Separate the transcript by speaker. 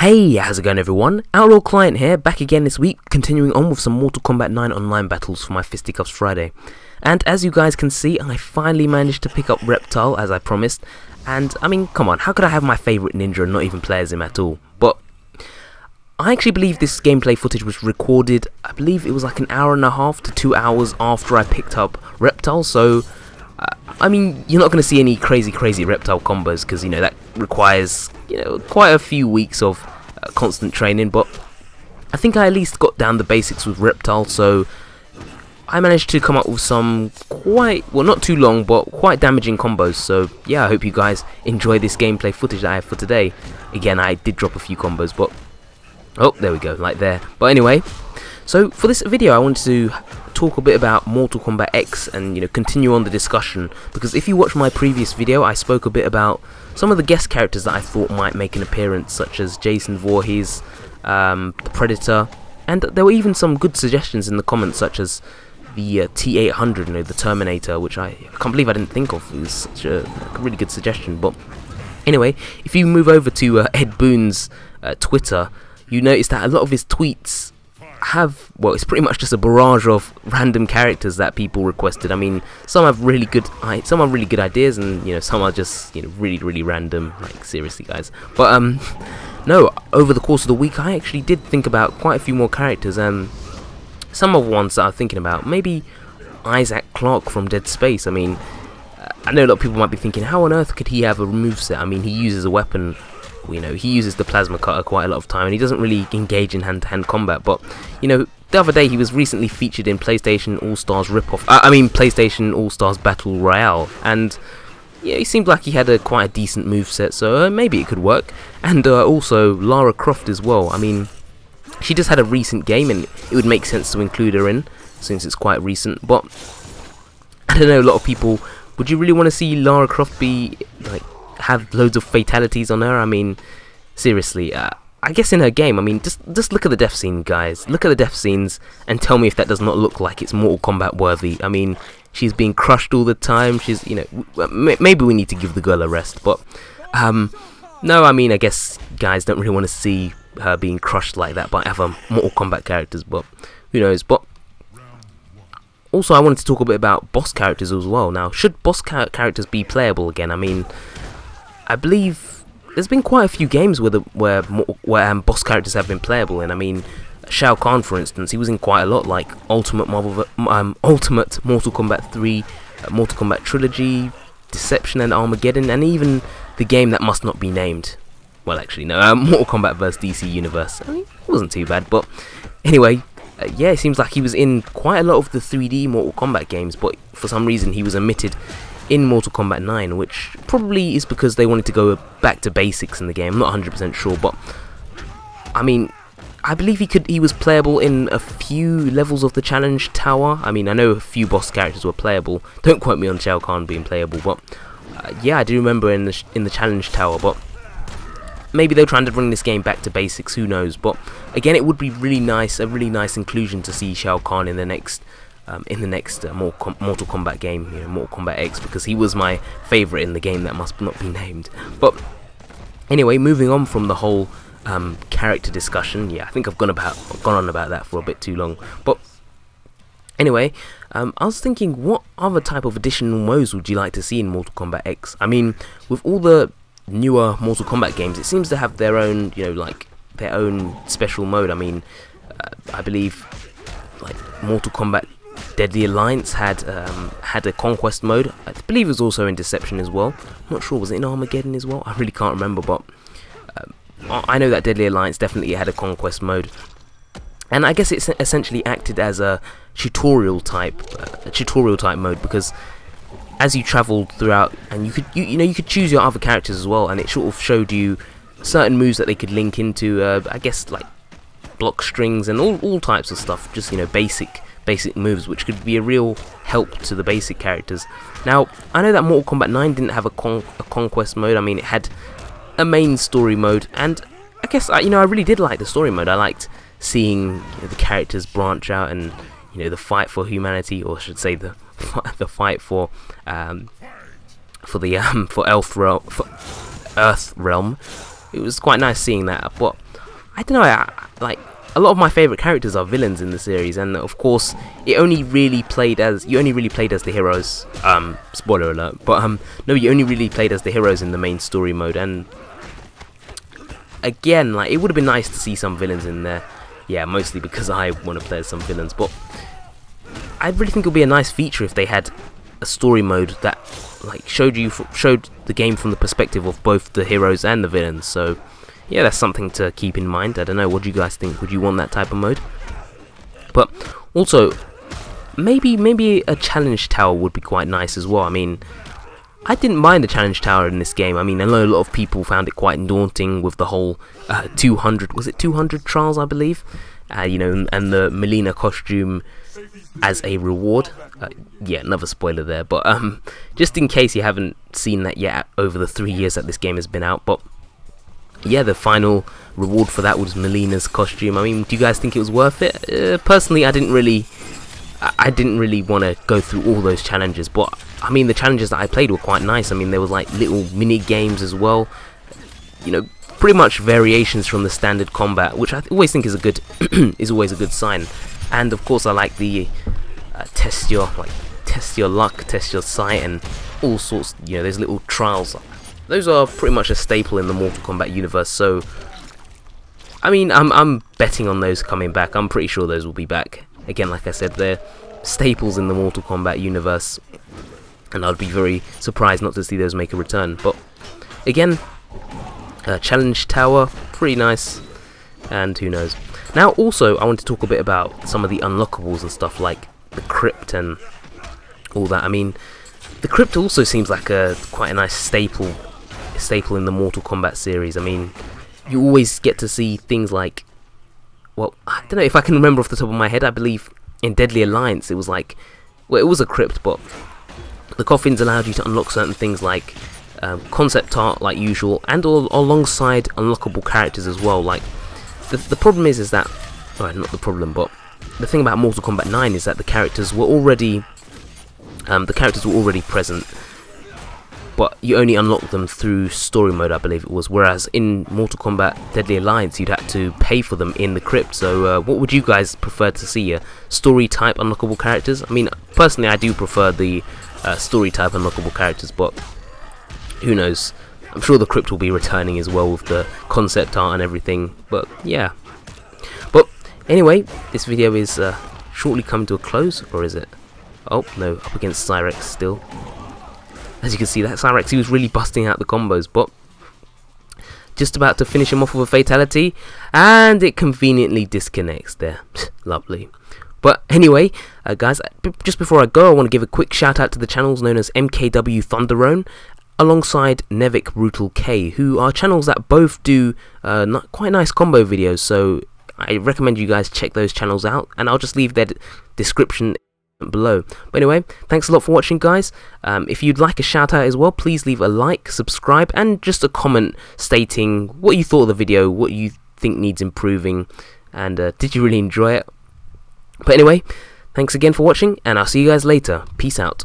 Speaker 1: Hey, how's it going everyone? OutlawClient here, back again this week, continuing on with some Mortal Kombat 9 online battles for my Fisticuffs Friday. And as you guys can see, I finally managed to pick up Reptile as I promised. And I mean, come on, how could I have my favourite ninja and not even play as him at all? But I actually believe this gameplay footage was recorded, I believe it was like an hour and a half to 2 hours after I picked up Reptile, so I mean, you're not going to see any crazy Reptile combos because, you know, that requires, you know, quite a few weeks of constant training, but I think I at least got down the basics with Reptile, so I managed to come up with some quite, well, not too long, but quite damaging combos. So yeah, I hope you guys enjoy this gameplay footage that I have for today. Again, I did drop a few combos, but oh, there we go, like there. But anyway, so for this video I wanted to talk a bit about Mortal Kombat X and, you know, continue on the discussion, because if you watch my previous video I spoke a bit about some of the guest characters that I thought might make an appearance, such as Jason Voorhees, the Predator, and there were even some good suggestions in the comments, such as the T-800, you know, the Terminator, which I can't believe I didn't think of. It was such a really good suggestion. But anyway, if you move over to Ed Boon's Twitter, you notice that a lot of his tweets have, well, it's pretty much just a barrage of random characters that people requested. I mean, some have really good ideas, and, you know, some are just, you know, really random, like seriously guys. But no, over the course of the week I actually did think about quite a few more characters, and some of the ones that I'm thinking about, maybe Isaac Clarke from Dead Space. I mean, I know a lot of people might be thinking, how on earth could he have a moveset? I mean, he uses a weapon, you know, he uses the plasma cutter quite a lot of time, and he doesn't really engage in hand-to-hand combat. But, you know, the other day he was recently featured in PlayStation All-Stars ripoff, PlayStation All-Stars Battle Royale, and yeah, he seemed like he had quite a decent moveset, so maybe it could work. And also Lara Croft as well. I mean, she just had a recent game, and it would make sense to include her in, since it's quite recent. But I don't know, a lot of people, would you really want to see Lara Croft be, like, have loads of fatalities on her? I mean, seriously, I guess in her game, I mean, just look at the death scene, guys. Look at the death scenes and tell me if that does not look like it's Mortal Kombat worthy. I mean, she's being crushed all the time. She's, you know, maybe we need to give the girl a rest. But no, I mean, I guess guys don't really want to see her being crushed like that by other Mortal Kombat characters, but who knows. But also I wanted to talk a bit about boss characters as well. Now, should boss characters be playable again? I mean, I believe there's been quite a few games where boss characters have been playable, and I mean, Shao Kahn, for instance, he was in quite a lot, like Ultimate Mortal Kombat 3, Mortal Kombat Trilogy, Deception and Armageddon, and even the game that must not be named. Well, actually, no, Mortal Kombat vs DC Universe. I mean, it wasn't too bad, but anyway, yeah, it seems like he was in quite a lot of the 3D Mortal Kombat games, but for some reason he was omitted in Mortal Kombat 9, which probably is because they wanted to go back to basics in the game. I'm not 100% sure, but I mean, I believe he was playable in a few levels of the challenge tower. I mean, I know a few boss characters were playable. Don't quote me on Shao Kahn being playable, but yeah, I do remember in the challenge tower. But maybe they're trying to bring this game back to basics, who knows. But again, it would be really nice, a really nice inclusion to see Shao Kahn in the next Mortal Kombat game, you know, Mortal Kombat X, because he was my favourite in the game that must not be named. But anyway, moving on from the whole character discussion, yeah, I think I've gone on about that for a bit too long. But anyway, I was thinking, what other type of additional modes would you like to see in Mortal Kombat X? I mean, with all the newer Mortal Kombat games, it seems to have their own, you know, like their own special mode. I mean, I believe like Mortal Kombat Deadly Alliance had a conquest mode. I believe it was also in Deception as well. I'm not sure, was it in Armageddon as well? I really can't remember, but I know that Deadly Alliance definitely had a conquest mode, and I guess it essentially acted as a tutorial type mode, because as you travelled throughout, and you could choose your other characters as well, and it sort of showed you certain moves that they could link into, I guess, like block strings and all types of stuff, just, you know, basic moves, which could be a real help to the basic characters. Now, I know that Mortal Kombat 9 didn't have a conquest mode. I mean, it had a main story mode, and I guess I really did like the story mode. I liked seeing, you know, the characters branch out, and, you know, the fight for humanity, or I should say the fight for Earth Realm. It was quite nice seeing that. But I don't know, like, a lot of my favourite characters are villains in the series, and of course, you only really played as the heroes. Spoiler alert, but no, you only really played as the heroes in the main story mode, and again, like, it would have been nice to see some villains in there. Yeah, mostly because I want to play as some villains, but I really think it would be a nice feature if they had a story mode that, like, showed the game from the perspective of both the heroes and the villains. So yeah, that's something to keep in mind. I don't know, what do you guys think? Would you want that type of mode? But also, maybe a challenge tower would be quite nice as well. I mean, I didn't mind the challenge tower in this game. I mean, I know a lot of people found it quite daunting with the whole 200 trials, I believe, you know, and the Melina costume as a reward. Yeah, another spoiler there, but just in case you haven't seen that yet over the 3 years that this game has been out. But yeah, the final reward for that was Melina's costume. I mean, do you guys think it was worth it? Personally, I didn't really want to go through all those challenges, but I mean, the challenges that I played were quite nice. I mean, there was like little mini games as well, you know, pretty much variations from the standard combat, which I always think is a good is always a good sign. And of course, I like the test your luck, test your sight, and all sorts. You know, there's little trials. Those are pretty much a staple in the Mortal Kombat universe. So, I mean, I'm betting on those coming back. I'm pretty sure those will be back. Again, like I said, they're staples in the Mortal Kombat universe, and I'd be very surprised not to see those make a return. But again, challenge tower, pretty nice, and who knows. Now, also, I want to talk a bit about some of the unlockables and stuff, like the Krypt and all that. I mean, the Krypt also seems like quite a nice staple in the Mortal Kombat series. I mean, you always get to see things like, well, I don't know if I can remember off the top of my head. I believe in Deadly Alliance it was like, well, it was a Krypt, but the coffins allowed you to unlock certain things like concept art, like usual, and alongside unlockable characters as well. Like, the problem is that, well, not the problem, but the thing about Mortal Kombat 9 is that the characters were already present, but you only unlock them through story mode, I believe it was. Whereas in Mortal Kombat Deadly Alliance, you'd have to pay for them in the Krypt. So what would you guys prefer to see? Story type unlockable characters? I mean, personally, I do prefer the story type unlockable characters, but who knows? I'm sure the Krypt will be returning as well with the concept art and everything. But yeah. But anyway, this video is shortly coming to a close, or is it? Oh no, up against Cyrex still. As you can see, that Cyrex, he was really busting out the combos, but just about to finish him off with a fatality, and it conveniently disconnects there. Lovely. But anyway, guys, just before I go, I want to give a quick shout out to the channels known as MKW Thunderone alongside Nevik Brutal K, who are channels that both do quite nice combo videos. So I recommend you guys check those channels out, and I'll just leave their description below. But anyway, thanks a lot for watching, guys. If you'd like a shout out as well, please leave a like, subscribe, and just a comment stating what you thought of the video, what you think needs improving, and did you really enjoy it. But anyway, thanks again for watching, and I'll see you guys later. Peace out.